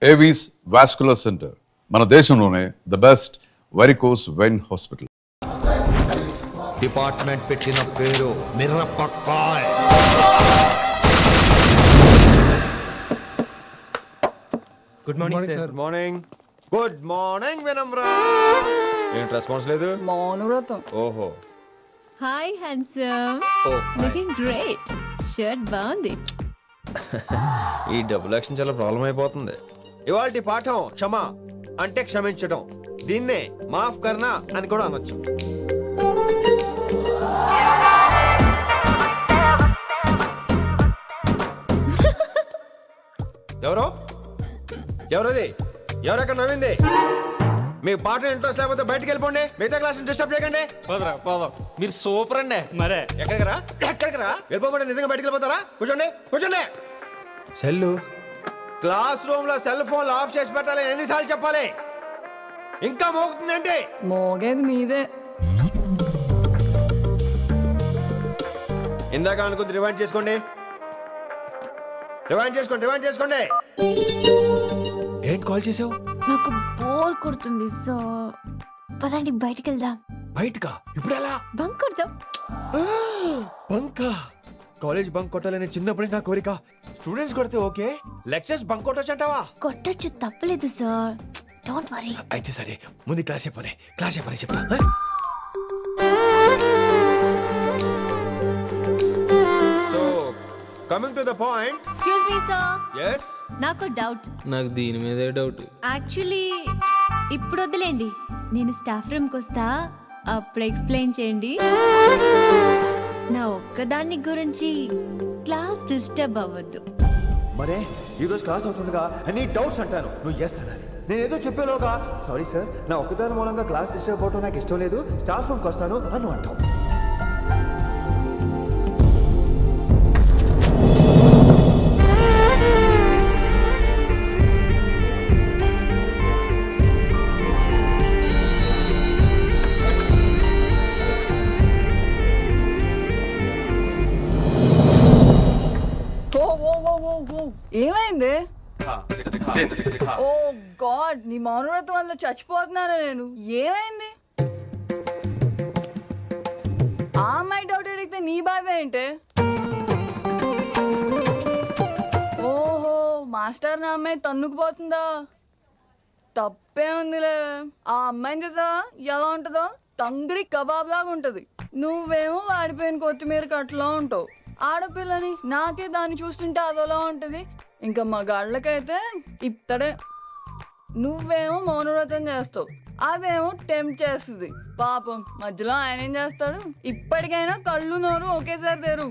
Avis vascular centre మన దేశంలోనే the best varicose vein hospital. Department పెట్టిన పేరు మిర్రపక్కాయ్. Good morning sir. Good morning. Good morning Vinamra. ఏంటి రెస్పాన్స్ లేదు? మౌనవ్రతం. ఓహో. Hi handsome, looking great. Shirt బాగుంది. ఈ డబుల్ యాక్షన్ చాలా ప్రాబ్లం అయిపోతుంది. ఇవాల్టి పాఠం క్షమ అంటే క్షమించడం. దీన్నే మాఫ్ కర్నా అని కూడా అనొచ్చు. ఎవరది? ఎవరక్కడ నవ్వింది? మీకు పాట ఇంట్రెస్ట్ లేకపోతే బయటకు వెళ్ళిపోండి. మిగతా క్లాస్ డిస్టర్బ్ చేయకండి. పోదాం. మీరు సూపర్ అండి. మరే ఎక్కడికి రా? వెళ్ళిపోమంటే నిజంగా బయటకు వెళ్ళిపోతారా? కూర్చోండి. సెల్లు క్లాస్ రూమ్ లో సెల్ ఫోన్ ఆఫ్ చేసి పెట్టాలి. ఎన్నిసార్లు చెప్పాలి? ఇంకా మోగుతుందండి. మోగేది మీదే. ఇందాక అనుకుంది రివైండ్ చేసుకోండి. ఏంటి కాల్ చేసావు? నాకు బోర్ కొడుతుంది, సో పదండి బయటికి వెళ్దాం. బయటకా? ఇప్పుడు ఎలా? బంక్ కొడదాం. బంకా? కాలేజ్ బంక్ కొట్టాలని చిన్నప్పుడే నా కోరిక. స్టూడెంట్స్ కొడితే ఓకే, లెక్చర్స్ బంక్ కొట్టొచ్చు అంటావా? కొట్టచ్చు, తప్పలేదు సార్. Don't worry. అయితే సరే, ముందు క్లాస్ చెప్పని చెప్తా. So coming to the point. Excuse me sir. yes నాకు డౌట్. నాకు దీని మీదే డౌట్. యాక్చువల్లీ ఇప్పుడు వద్దులేండి, నేను స్టాఫ్ రూమ్ కి వస్తా, అప్పుడు ఎక్స్ప్లెయిన్ చేయండి. నా ఒక్కదాన్ని గురించి క్లాస్ డిస్టర్బ్ అవ్వద్దు. మరే ఈరోజు క్లాస్ అవుతుండగా అన్ని డౌట్స్ అంటాను, నువ్వు ఎస్ అనాలి. నేను ఏదో చెప్పేలోగా సారీ సార్, నా ఒక్కదాని మూలంగా క్లాస్ డిస్టర్బ్ అవటం నాకు ఇష్టం లేదు, స్టాఫ్ రూమ్కి వస్తాను అని అంటావు. ఏమైంది? ఓ గాడ్, నీ మౌనవ్రతం వల్ల చచ్చిపోతున్నాను నేను. ఏమైంది? ఆ అమ్మాయి డౌట్ అడిగితే నీ బాధ ఏంటి? ఓహో, మాస్టర్ నా అమ్మాయి తన్నుకుపోతుందా? తప్పే ఉందిలే. ఆ అమ్మాయిని చూసా ఎలా ఉంటుందో? తంగిడి కబాబ్ లాగా ఉంటది. నువ్వేమో వాడిపోయిన కొత్తిమీర కట్లా ఉంటావు. ఆడపిల్లని నాకే దాన్ని చూస్తుంటే అదోలా ఉంటది. ఇంకా మగాళ్ళకైతే ఇత్తడే. నువ్వేమో మౌనవ్రతం చేస్తావు, అదేమో టెంప్ట్ చేస్తుంది. పాపం మధ్యలో ఆయన ఏం చేస్తాడు? ఇప్పటికైనా కళ్ళు నోరు ఒకేసారి తెరు.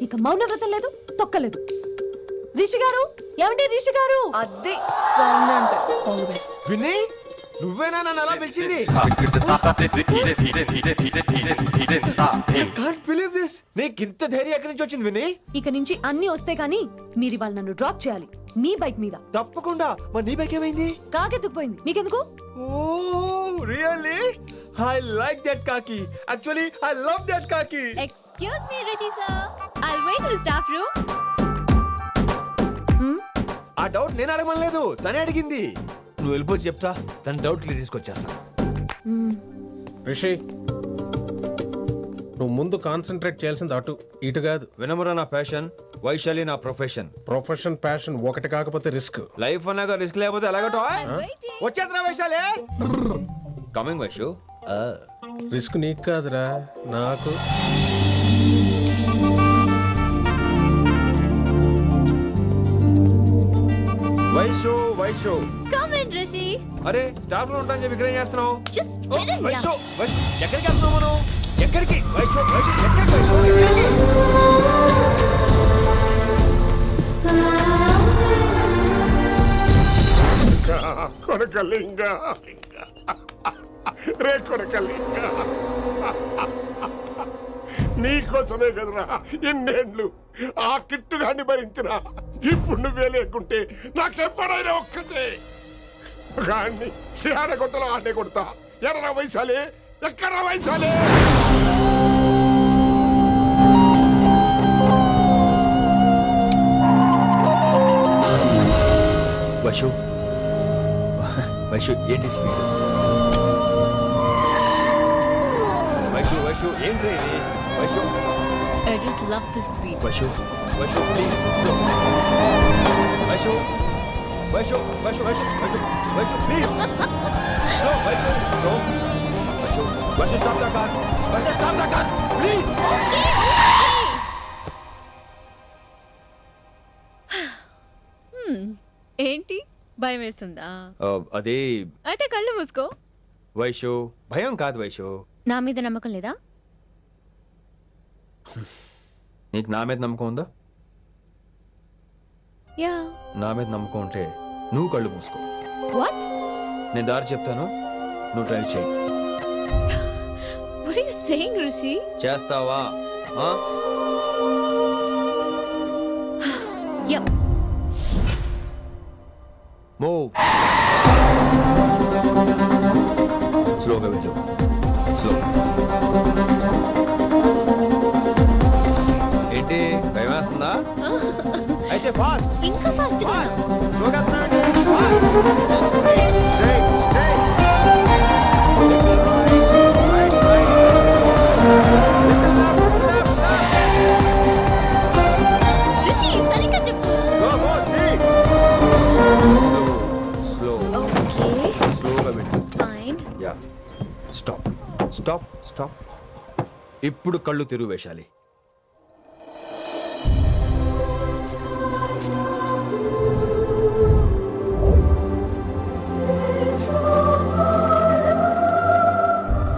ఇక మౌనవ్రతం లేదు, తొక్కలేదు. రిషి గారు, ఏమండి రిషి గారు? అది సౌండ్ అంటే. విని నువ్వేనా నన్ను అలా పిలిచింది? నీకు ఇంత ధైర్యం ఎక్కడి నుంచి వచ్చింది విని? ఇక నుంచి అన్ని వస్తే గానీ మీరు ఇవాళ నన్ను డ్రాప్ చేయాలి మీ బైక్ మీద. తప్పకుండా. మరి నీ బైక్ ఏమైంది? కాకెత్తుకుపోయింది. మీకెందుకు? Oh really? I like that కాకి. యాక్చువల్లీ ఐ లవ్ దట్ కాకి. Excuse me Rishi sir, I'll wait in staff room. ఆ డౌట్ నేను అడగమనలేదు, తనే అడిగింది. నువ్వు వెళ్ళిపోతే చెప్తా, తన డౌట్ క్లియర్ తీసుకొచ్చేస్తా. రిషి, నువ్వు ముందు కాన్సన్ట్రేట్ చేయాల్సింది అటు ఇటు కాదు. వినమ్ర నా ప్యాషన్, వైశాలి నా ప్రొఫెషన్. ప్రొఫెషన్ ప్యాషన్ ఒకటి కాకపోతే రిస్క్. లైఫ్ అన్నాక రిస్క్ లేకపోతే ఎలాగటో? వచ్చేద్రా వైశాలి. కమింగ్ వైషు. రిస్క్ నీకు కాదురా, నాకు. Vaishu come in Rishi. అరే స్టాఫ్ లో ఉంటాను చెప్పి ఇక్కడ ఏం చేస్తున్నావు? Just get in. వైషు ఎక్కడికి వెళ్తున్నావు మనం? ఎక్కడికి? వైషు ఎక్కడికి? కొడకలింగ రే కొడకలింగ, నీకోసమే కదరా ఇన్నేళ్ళు ఆ కిట్టుగాన్ని భరించిన. ఇప్పుడు నువ్వే లేకుంటే నాకెప్పుడైనా ఒక్కతే గాన్ని ఆడగొట్టలో ఆడే కొడతా. ఎర్ర వైశాలి, ఎక్కడ వైశాలి? వైషు వైషు ఏంటి స్పీడ్? వైషు వైషు ఏంటి ఇది? Vaishu I just love the speed. Vaishu Vaishu please slow. Vaishu Vaishu Vaishu Vaishu Vaishu Vaishu please slow. Vaishu slow. Vaishu Vaishu stop the car. Vaishu stop the car please. ఏంటి భయం వేస్తుందా? అదే అయితే కళ్ళు మూసుకో. వైషు భయం కాదు వైషు. నా మీద నమ్మకం లేదా? నీకు నా మీద నమ్మకం ఉందా? యా. నా మీద నమ్మకం ఉంటే నువ్వు కళ్ళు మూసుకో. వాట్? నేను దారి చెప్తాను, నువ్వు ట్రై చేయి. What are you saying Rishi? చేస్తావా? యా. మూవ్. స్లోగా వెళ్ళు. స్లో. ఏంటి భయం వేస్తుందా? అయితే ఫాస్ట్. ఇంకా ఫాస్ట్ గా. స్లోగా వెళ్తున్నానండి. ఫాస్ట్. Straight straight. రిషి సరిగ్గా చెప్పు. స్లో. ఓకే స్లోగా వెళ్ళు. Fine. Yeah. Stop stop stop. ఇప్పుడు కళ్ళు తెరువు Vaishali.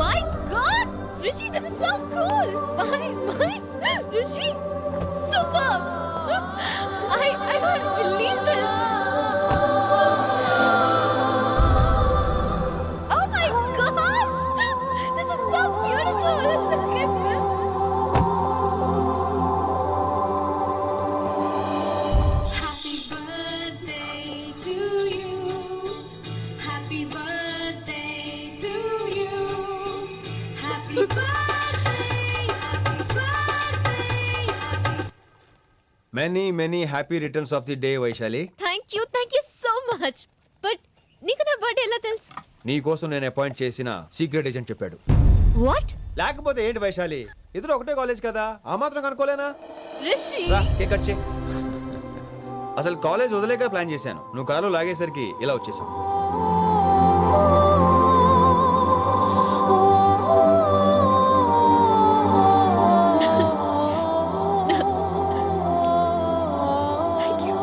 My God, Rishi, this is so cool. My, Rishi, superb. I can't believe this. Oh my gosh, this is so beautiful. Look at this. Happy birthday to you. Happy birthday to you. Happy birthday, happy birthday, happy many many happy returns of the day Vaishali. Thank you so much. But నీకు నా birthday ఎలా తెలుసు? నీ కోసం నేను appoint చేసిన secret agent చెప్పాడు. What? లేకపోతే ఏంటి వైశాలి, ఇద్దరు ఒకటే కాలేజ్ కదా, ఆ మాత్రం కనుకోలేనా? Rishi. రా కేక్ కట్ చేయి. అసలు కాలేజ్ వదిలేక ప్లాన్ చేశాను, నువ్వు కారు లాగేసరికి ఇలా వచ్చేసాం. Thank you.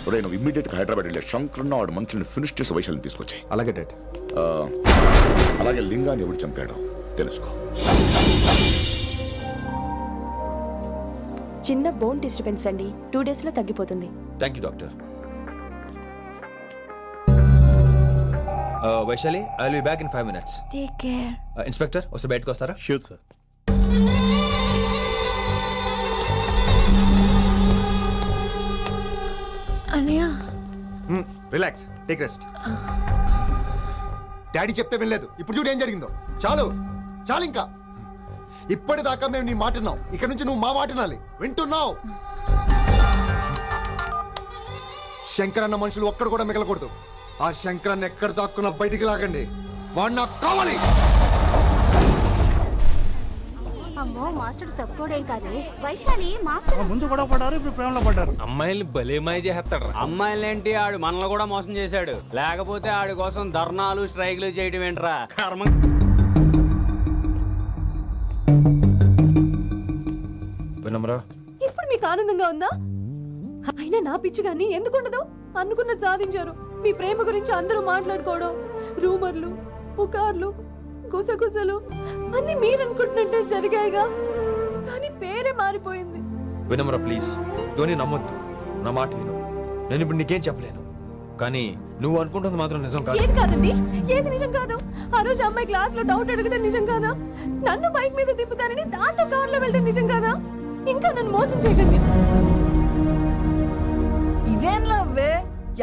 ఒరేయ్, నువ్వు ఇమ్మీడియట్ గా హైదరాబాద్ వెళ్ళే శంకరున్న వాడు మనుషుల్ని ఫినిష్ చేసి వైశాల్యం తీసుకొచ్చాయి. అలాగే డాడ్. అలాగే లింగాన్ని ఎవడు చంపాడో తెలుసుకో. చిన్న బోన్ డిస్టర్బెన్స్ అండి, 2 days లో తగ్గిపోతుంది. Thank you doctor. Vaishali, I will be back in 5 minutes. Take care. Inspector వస్తే బయటకు వస్తారా? Sure sir. అన్నయ్య. Relax, take rest. డాడీ చెప్తే వినలేదు, ఇప్పుడు చూడు ఏం జరిగిందో. చాలు చాలు, ఇంకా ఇప్పటిదాకా మేము నీ మాట విన్నాం, ఇక్కడ నుంచి నువ్వు మా మాట వినాలి. వింటున్నావు? శంకర్ అన్న మనుషులు ఒక్కడు కూడా మిగలకూడదు. ఆ శంకరాన్ని ఎక్కడ దాక్కున్నా బయటికి లాగండి, వాడు నాకు కావాలి. అమ్మో, మాస్టర్ తక్కువడేం కాదు. వైశాలి మాస్టర్ ముందు కూడా పడ్డారు, ఇప్పుడు ప్రేమలో పడ్డారు. అమ్మాయిల్ని భలే మాయ చేస్తాడు. అమ్మాయిలేంటి, ఆడు మనల్ని కూడా మోసం చేశాడు. లేకపోతే ఆడి కోసం ధర్నాలు స్ట్రైక్లు చేయడం ఏంట్రా కర్మ. వినమ్రా, ఇప్పుడు మీకు ఆనందంగా ఉందా? అయినా నా పిచ్చి గాని ఎందుకుండదు? అనుకున్న సాధించారు. మీ ప్రేమ గురించి అందరూ మాట్లాడుకోవడం, రూమర్లు, పుకార్లు, గుసగుసలు అన్ని మీరు అనుకుంటున్నట్టే జరిగాయిగా, కానీ పేరే మారిపోయింది. వినమ్రా ప్లీజ్, ధోని నమ్మొద్దు, నా మాట విను. నేను ఇప్పుడు నీకేం చెప్పలేను, కానీ నువ్వు అనుకుంటుంది మాత్రం నిజం కాదు. ఏది కాదండి, ఏది నిజం కాదు? ఆ రోజు అమ్మాయి క్లాస్ లో డౌట్ అడగడం నిజం కాదా? నన్ను బైక్ మీద తిప్పుతానని దాంతో కార్ లో వెళ్ళడం నిజం కాదా? ఇంకా నన్ను మోసం చేయకండి. ఇదేం లవ్వే?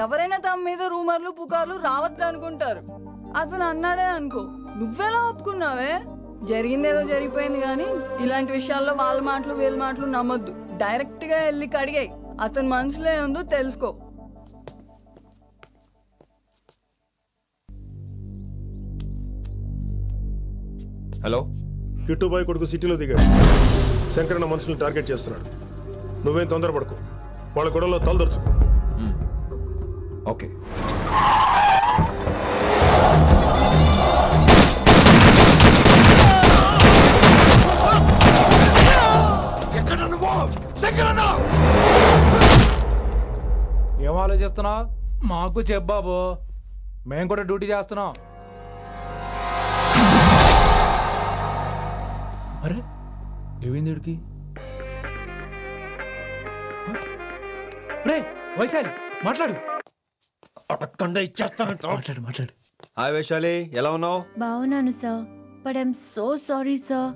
ఎవరైనా తమ మీద రూమర్లు పుకార్లు రావద్దు అనుకుంటారు. అతను అన్నాడే అనుకో, నువ్వెలా ఒప్పుకున్నావే? జరిగిందేదో జరిగిపోయింది కానీ ఇలాంటి విషయాల్లో వాళ్ళ మాటలు వీళ్ళ మాటలు నమ్మొద్దు. డైరెక్ట్ గా వెళ్ళి కడిగాయి. అతని మనసులో ఏముందో తెలుసుకో. హలో, కిట్టుబాయ్ కొడుకు సిటీలో దిగాడు. శంకరన్న మనుషుల్ని టార్గెట్ చేస్తున్నాడు. నువ్వేం తొందరపడకు, వాళ్ళ గొడవలో తలదొరుచుకో. ఓకే. ఏం ఆలోచిస్తున్నావు? మాకు చెప్పాబు, మేము కూడా డ్యూటీ చేస్తున్నాం. అరే ఏమైంది వీడికి? రే వైశాలి, మాట్లాడు. మాట్లాడు మాట్లాడు. హాయ్ వైశాలి, ఎలా ఉన్నావు? బాగున్నాను sir, but I'm so sorry sir.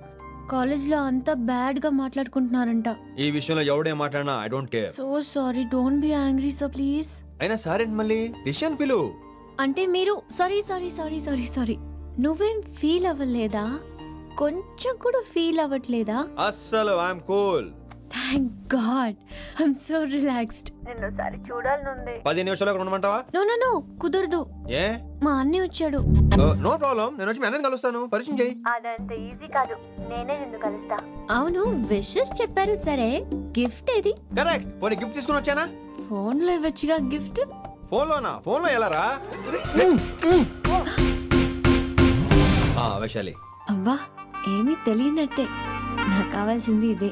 College లో అంతా బ్యాడ్ గా మాట్లాడుకుంటున్నారంట. ఈ విషయంలో ఎవడే మాట్లాడినా I don't care. So sorry, don't be angry sir please. అయినా సారేంటి మళ్ళీ? డిసిషన్ పిలు. అంటే మీరు sorry sorry sorry sorry sorry నువ్వేం ఫీల్ అవ్వలేదా? కొంచెం కూడా ఫీల్ అవ్వట్లేదా? అస్సలు I'm cool. Thank God, I'm so relaxed. నిన్నోసారి చూడాలనుంది. 10 నిమిషాలు ఉండమంటావా? నో నో నో, కుదరదు. ఏ? మా అన్నయ్య వచ్చాడు. నో ప్రాబ్లం, నేను వచ్చి మీ అన్నని కలుస్తాను. పరిచయం చేయి. అదంత ఈజీ కాదు, నేనే నిన్ను కలుస్తా. అవును, విషెస్ చెప్పారు సరే, గిఫ్ట్ ఏది? కరెక్ట్. పోనీ గిఫ్ట్ తీసుకుని వచ్చానా? ఫోన్ లో ఇవ్వచ్చుగా గిఫ్ట్. ఫోన్ లోనా? ఫోన్ లో ఎలా రా? వైశాలి. అబ్బా, ఏమీ తెలియనట్టే. నాకు కావాల్సింది ఇదే.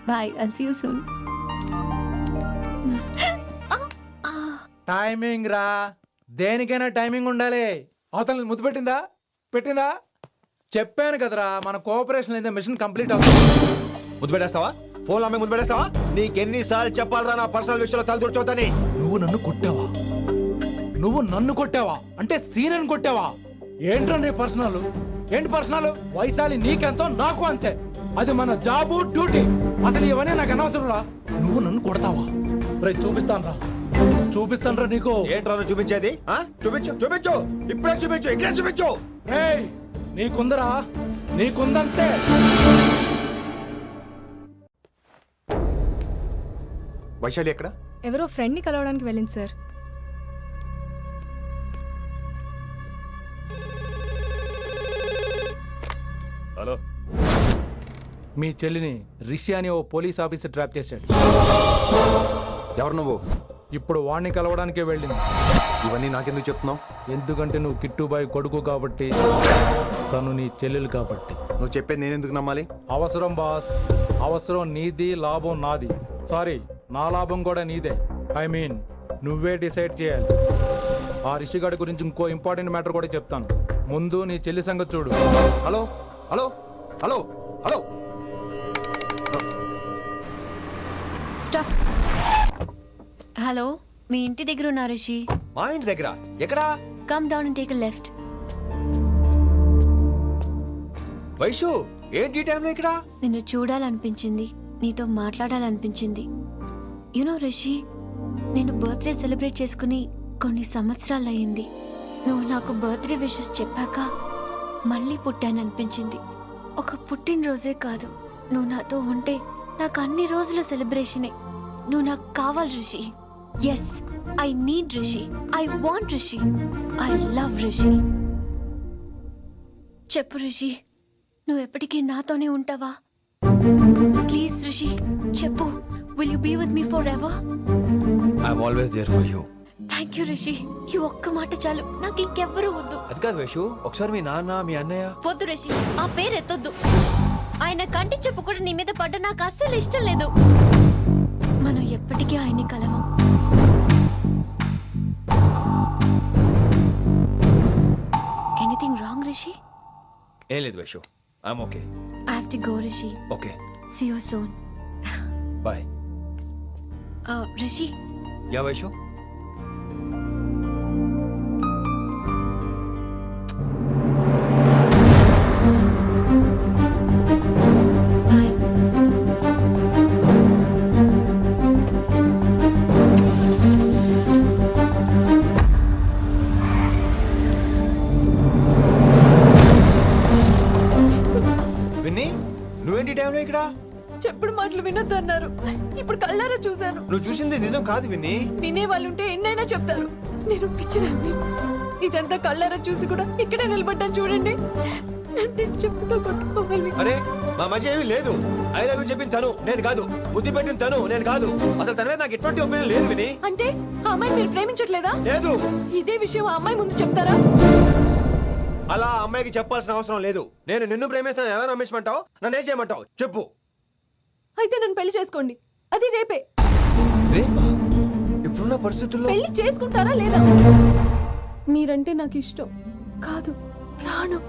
Bye, I'll see you soon. Timing రా, దేనికైనా టైమింగ్ ఉండాలి. అవతల ముద్దు పెట్టిందా? పెట్టిందా? చెప్పాను కదరా, మన కోఆపరేషన్ అయితే మిషన్ కంప్లీట్ అవుతుంది. ముద్దు పెట్టేస్తావా? ఫోన్ లో అమ్మాయి ముద్దు పెట్టేస్తావా? నీకెన్నిసార్లు చెప్పాలరా నా పర్సనల్ విషయంలో తలదూర్చోతని? నువ్వు నన్ను కొట్టావా? నువ్వు నన్ను కొట్టావా? అంటే సీనని కొట్టావా? ఏంట్రా నీ పర్సనల్? ఏంటి పర్సనల్? వైశాలి నీకెంతో నాకు అంతే. అది మన జాబు, డ్యూటీ. అసలు ఇవన్నీ నాకు అనవసరం రా. నువ్వు నన్ను కొడతావా? రే చూపిస్తాను రా, చూపిస్తాను రా నీకు. ఏంట్రా నువ్వు చూపించేది? చూపించు, చూపించు, ఇప్పుడే చూపించు, ఇక్కడే చూపించు. రే నీకుందరా, నీకుందంతే. వైశాలి ఎక్కడ? ఎవరో ఫ్రెండ్ ని కలవడానికి వెళ్ళింది సార్. హలో, మీ చెల్లిని రిషి అని ఓ పోలీస్ ఆఫీసర్ ట్రాప్ చేశాడు. ఎవరు నువ్వు? ఇప్పుడు వాణ్ణి కలవడానికే వెళ్ళింది. ఇవన్నీ నాకెందుకు చెప్తున్నావు? ఎందుకంటే నువ్వు కిట్టుబాయ్ కొడుకు కాబట్టి, తను నీ చెల్లెలు కాబట్టి. నువ్వు చెప్పేది నేను ఎందుకు నమ్మాలి? అవసరం బాస్, అవసరం నీది, లాభం నాది. సారీ, నా లాభం కూడా నీదే. ఐ మీన్ నువ్వే డిసైడ్ చేయాలి. ఆ రిషిగాడి గురించి ఇంకో ఇంపార్టెంట్ మ్యాటర్ కూడా చెప్తాను. ముందు నీ చెల్లి సంగతి చూడు. Hello hello hello hello. Stop. Hello, మీ ఇంటి దగ్గర ఉన్నా రిషి? మా ఇంటి దగ్గర? ఎక్కడా? Come down and take a left. Vaishu, ఏంటి టైంలో ఇక్కడ? నిన్ను చూడాలనిపించింది, నీతో మాట్లాడాలనిపించింది. యునో రిషి, నేను బర్త్డే సెలబ్రేట్ చేసుకుని కొన్ని సంవత్సరాలయ్యింది. నువ్వు నాకు బర్త్డే విషెస్ చెప్పాక మళ్ళీ పుట్టాననిపించింది. ఒక పుట్టినరోజే కాదు, నువ్వు నాతో ఉంటే నాకు అన్ని రోజుల సెలబ్రేషనే. నువ్వు నాకు కావాలి Rishi. Yes, I need Rishi, I want Rishi, I love Rishi. చెప్పు రిషి, నువ్వు ఎప్పటికీ నాతోనే ఉంటావా? ప్లీజ్ రిషి చెప్పు. Will you be with me forever? I'm always there for you. Thank you Rishi, ఈ ఒక్క మాట చాలు, నాకు ఇంకెవ్వరూ వద్దు. అది కాదు వైషు, ఒకసారి మీ నాన్న, మీ అన్నయ్య. వద్దు రిషి, ఆ పేరు ఎత్తొద్దు. ఆయన కంటి చెప్పు కూడా నీ మీద పడ్డ నాకు అస్సలు ఇష్టం లేదు. మనం ఎప్పటికీ ఆయన్ని కలవం. Anything wrong Rishi? ఏం లేదు Vaishu, I'm okay. I have to go Rishi. Okay, see you soon. Bye. Rishi. Yeah Vaishu. Bye. వినొద్దన్నారు. ఇప్పుడు కళ్ళారా చూశాను. నువ్వు చూసింది నిజం కాదు విన్నీ. వినే వాళ్ళుంటే ఎన్నైనా చెప్తారు. నేను పిచ్చిదాన్ని. ఇదంతా కళ్ళారా చూసి కూడా ఇక్కడే నిలబడ్డాను చూడండి. నన్ను చెప్పుతో కొట్టుకోవాలి. అరే మా మధ్య ఏమీ లేదు. ఐ లవ్ యూ చెప్పింది తను, నేను కాదు. బుద్ధి పెట్టిన తను, నేను కాదు. అసలు తన మీద నాకు ఎటువంటి ఒపీనియన్ లేదు విని. అంటే ఆ అమ్మాయి మీరు ప్రేమించట్లేదా? లేదు. ఇదే విషయం ఆ అమ్మాయి ముందు చెప్తారా? అలా ఆ అమ్మాయికి చెప్పాల్సిన అవసరం లేదు. నేను నిన్ను ప్రేమిస్తాను ఎలా నమ్మించమంటావు? నన్ను ఏం చేయమంటావు చెప్పు. అయితే నన్ను పెళ్లి చేసుకోండి. అది రేపే. రేపా? ఇప్పుడున్న పరిస్థితుల్లో పెళ్లి చేసుకుంటారా లేదా? మీరంటే నాకు ఇష్టం కాదు, ప్రాణం.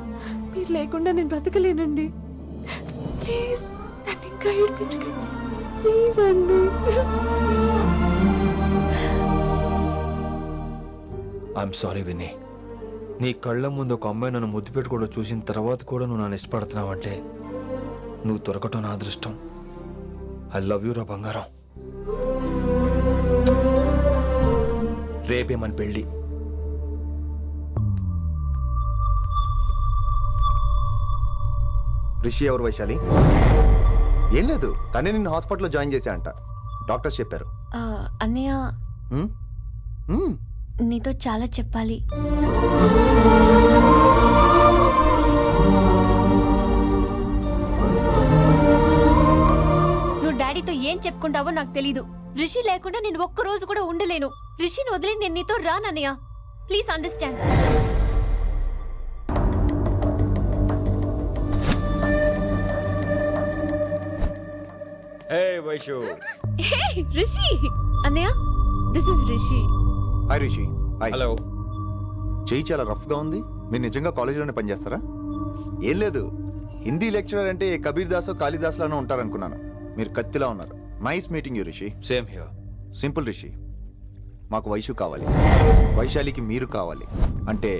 మీరు లేకుండా నేను బ్రతకలేనండి. ప్లీజ్ నన్ను ఇంకా ఏడిపించకండి. ప్లీజ్ అండి. I'm sorry Vinny. నీ కళ్ళ ముందు ఒక అమ్మాయి నన్ను ముద్దు పెట్టుకోవడం చూసిన తర్వాత కూడా నువ్వు నన్ను ఇష్టపడుతున్నావంటే నువ్వు దొరకటం నా అదృష్టం. ఐ లవ్ యూ రా బంగారం. రేపే మన పెళ్ళి. రిషి ఎవరు వైశాలి? ఏం లేదు, తనే నిన్ను హాస్పిటల్లో జాయిన్ చేశా అంట. డాక్టర్స్ చెప్పారు. అన్నయ్య హ్మ్? హ్మ్. నీతో చాలా చెప్పాలి. నువ్వు డాడీతో ఏం చెప్పుకుంటావో నాకు తెలీదు. రిషి లేకుండా నేను ఒక్క రోజు కూడా ఉండలేను. రిషిని వదిలి నేను నీతో రానన్నయ్య. Please understand. Hey Vaishu. Hey Rishi. అన్నయ్య this is Rishi. Hi Rishi. Hi. Hello. చెయ్యి చాలా రఫ్ గా ఉంది. మీరు నిజంగా కాలేజీలోనే పనిచేస్తారా? ఏం లేదు, హిందీ లెక్చరర్ అంటే కబీర్ దాసో కాళిదాస్ లానో ఉంటారనుకున్నాను. మీరు కత్తిలా ఉన్నారు. Nice meeting you Rishi. Same here. Simple Rishi, మాకు వైషు కావాలి. వైశాలికి మీరు కావాలి. అంటే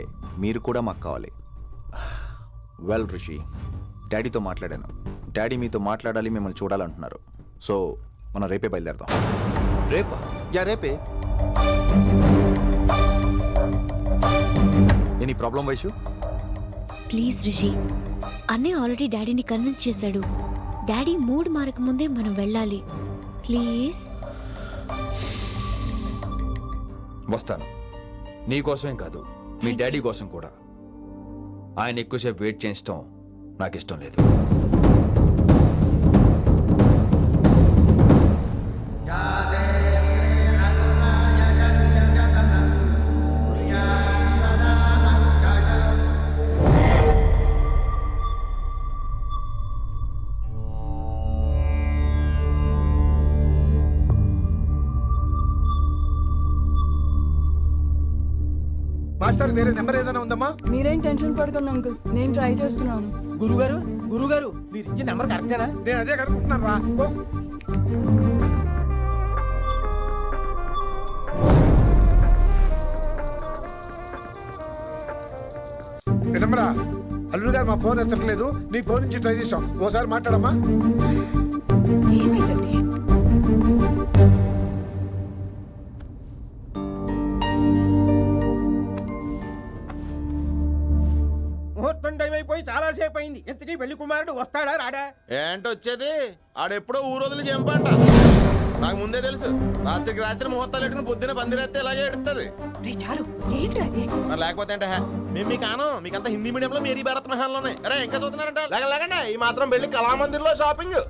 మీరు కూడా మాకు కావాలి. వెల్ రిషి, డాడీతో మాట్లాడాను. డాడీ మీతో మాట్లాడాలి, మిమ్మల్ని చూడాలంటున్నారు. సో మనం రేపే బయలుదేరదాం. రేపా? యా రేపే. Any problem Vaishu? Please Rishi. అన్నయ్య ఆల్రెడీ డాడీని కన్విన్స్ చేశాడు. డాడీ మూడ్ మారక ముందే మనం వెళ్ళాలి. ప్లీజ్. వస్తాను. నీ కోసమేం కాదు, మీ డాడీ కోసం కూడా. ఆయన ఎక్కువసేపు వెయిట్ చేయించడం నాకు ఇష్టం లేదు. మాస్టర్ వేరే నెంబర్ ఏదైనా ఉందమ్మా? మీరేం టెన్షన్ పడకండి అంకుల్, నేను ట్రై చేస్తున్నాను. గురుగారు మీరు ఇచ్చిన నెంబర్ కరెక్టేనా? నేను అదే కనుక్కుంటున్నాను రా. నెంబరా? అల్లుడు గారు మా ఫోన్ ఎత్తట్లేదు. నీ ఫోన్ నుంచి ట్రై చేసాం. ఓసారి మాట్లాడమ్మా. ఏమైందండి? ముహూర్తం టైం అయిపోయి చాలా సేపు అయింది. ఇంతకీ పెళ్లి కుమారుడు వస్తాడా రాడా? ఏంటి వచ్చేది? ఆడెప్పుడో ఊరోదులు చెంపంట. నాకు ముందే తెలుసు. రాత్రికి రాత్రి ముహూర్తాలు ఎట్టుకుని పొద్దున పందిరేస్తే ఇలాగే ఎడుతుంది. మరి లేకపోతే అంటే మేము కాను, మీకంతా హిందీ మీడియంలో మేరీ భారత్ మహాల్లోనే. అరే ఇంకా చూస్తున్నారంట. లేకండి ఈ మాత్రం పెళ్లి కళామందిర్లో షాపింగ్.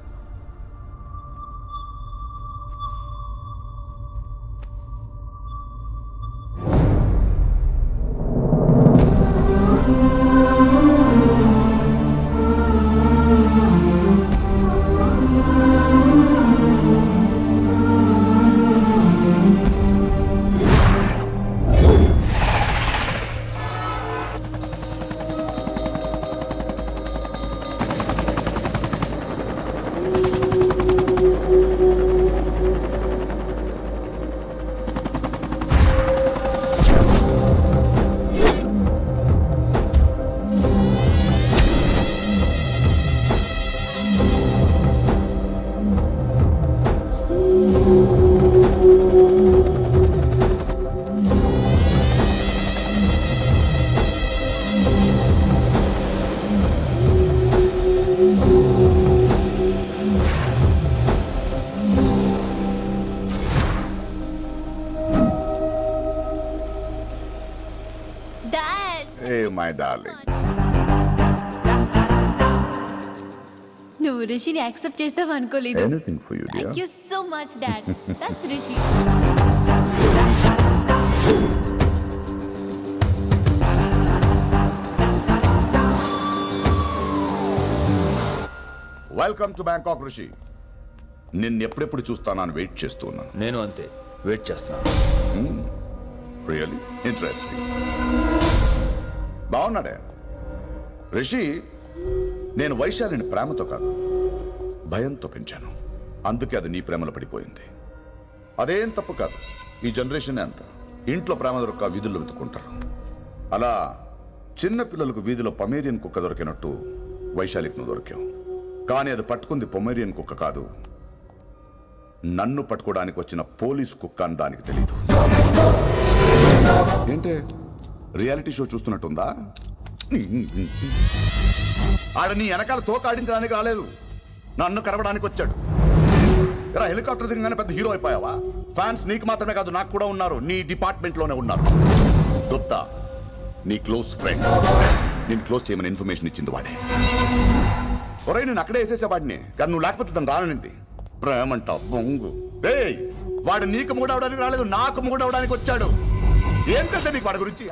My darling. నువ్వు రిషిని యాక్సెప్ట్ చేస్తావు అనుకోలేదు. Anything for you dear. Thank you so much dad. That's Rishi. Welcome to Bangkok Rishi. నిన్ను ఎప్పుడెప్పుడు చూస్తానని వెయిట్ చేస్తూ ఉన్నాను. నేను అంతే వెయిట్ చేస్తున్నాను. Really interesting. బాగున్నాడే రిషి. నేను వైశాలిని ప్రేమతో కాదు భయంతో పెంచాను. అందుకే అది నీ ప్రేమలో పడిపోయింది. అదేం తప్పు కాదు. ఈ జనరేషన్ అంత ఇంట్లో ప్రేమ దొరక్క వీధుల్లో వెతుకుంటారు. అలా చిన్న పిల్లలకు వీధిలో పమేరియన్ కుక్క దొరికినట్టు వైశాలికి నువ్వు దొరికావు. కానీ అది పట్టుకుంది పొమేరియన్ కుక్క కాదు, నన్ను పట్టుకోవడానికి వచ్చిన పోలీస్ కుక్క అని దానికి తెలీదు. ఏంటే రియాలిటీ షో చూస్తున్నట్టుందా? ఆడ నీ వెనకాల తోక ఆడించడానికి రాలేదు, నన్ను కరవడానికి వచ్చాడు. ఇలా హెలికాప్టర్ దిగగానే పెద్ద హీరో అయిపోయావా? ఫ్యాన్స్ నీకు మాత్రమే కాదు నాకు కూడా ఉన్నారు. నీ డిపార్ట్మెంట్ లోనే ఉన్నారు. గుప్తా నీ క్లోజ్ ఫ్రెండ్. నేను క్లోజ్ చేయమని ఇన్ఫర్మేషన్ ఇచ్చింది వాడే. ఒరే నేను అక్కడే వేసేసేవాడిని, కానీ నువ్వు లేకపోతే తను రానంది. ప్రేమంట బొంగు. వాడు నీకు మూడవడానికి రాలేదు, నాకు మూడవడానికి వచ్చాడు. ఏం తెలుసా నీకు వాడి గురించి?